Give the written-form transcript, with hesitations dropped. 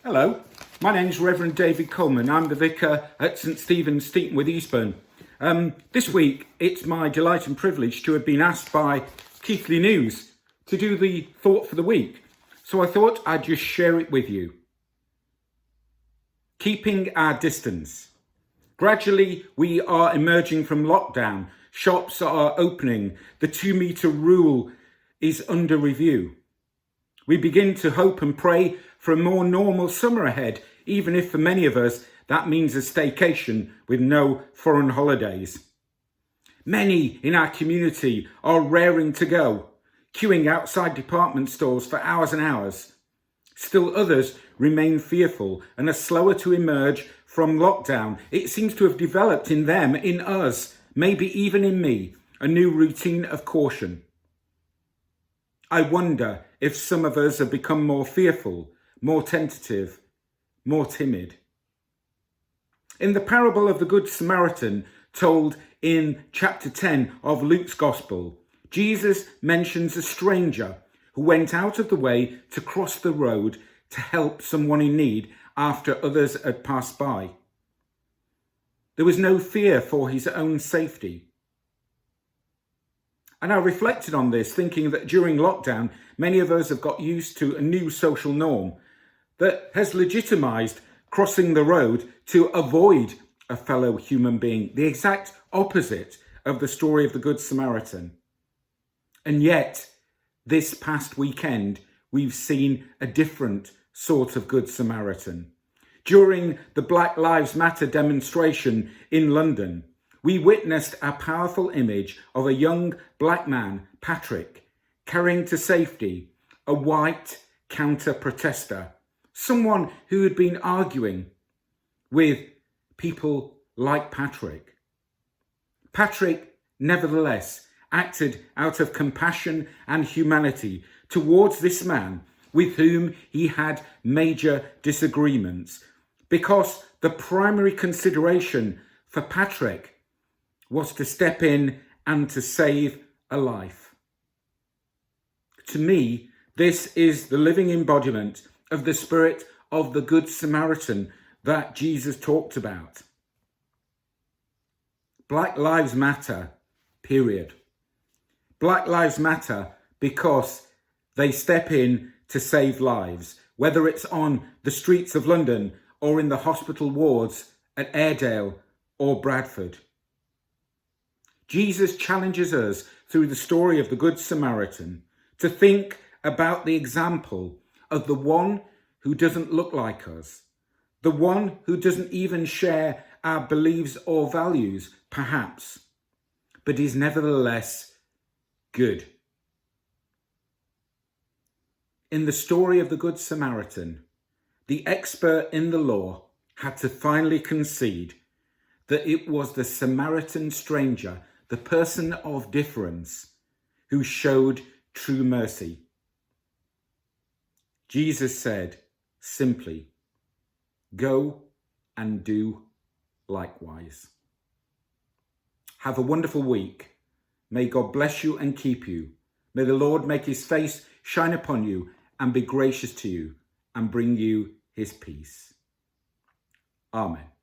Hello, my name's Rev'd David Coleman. I'm the vicar at St Stephen's, Steeton with Eastburn. This week, it's my delight and privilege to have been asked by Keighley News to do the thought for the week. So I thought I'd just share it with you. Keeping our distance. Gradually, we are emerging from lockdown. Shops are opening. The 2-metre rule is under review. We begin to hope and pray for a more normal summer ahead, even if for many of us that means a staycation with no foreign holidays. Many in our community are raring to go, queuing outside department stores for hours and hours. Still others remain fearful and are slower to emerge from lockdown. It seems to have developed in them, in us, maybe even in me, a new routine of caution. I wonder if some of us have become more fearful, more tentative, more timid. In the parable of the Good Samaritan, told in chapter 10 of Luke's Gospel, Jesus mentions a stranger who went out of the way to cross the road to help someone in need after others had passed by. There was no fear for his own safety. And I reflected on this, thinking that during lockdown, many of us have got used to a new social norm that has legitimised crossing the road to avoid a fellow human being, the exact opposite of the story of the Good Samaritan. And yet, this past weekend, we've seen a different sort of Good Samaritan. During the Black Lives Matter demonstration in London, we witnessed a powerful image of a young black man, Patrick, carrying to safety a white counter-protester, someone who had been arguing with people like Patrick. Patrick, nevertheless, acted out of compassion and humanity towards this man with whom he had major disagreements, because the primary consideration for Patrick was to step in and to save a life. To me, this is the living embodiment of the spirit of the Good Samaritan that Jesus talked about. Black Lives Matter, period. Black Lives Matter because they step in to save lives, whether it's on the streets of London or in the hospital wards at Airedale or Bradford. Jesus challenges us through the story of the Good Samaritan to think about the example of the one who doesn't look like us, the one who doesn't even share our beliefs or values, perhaps, but is nevertheless good. In the story of the Good Samaritan, the expert in the law had to finally concede that it was the Samaritan stranger, the person of difference, who showed true mercy. Jesus said simply, "Go and do likewise." Have a wonderful week. May God bless you and keep you. May the Lord make his face shine upon you and be gracious to you and bring you his peace. Amen.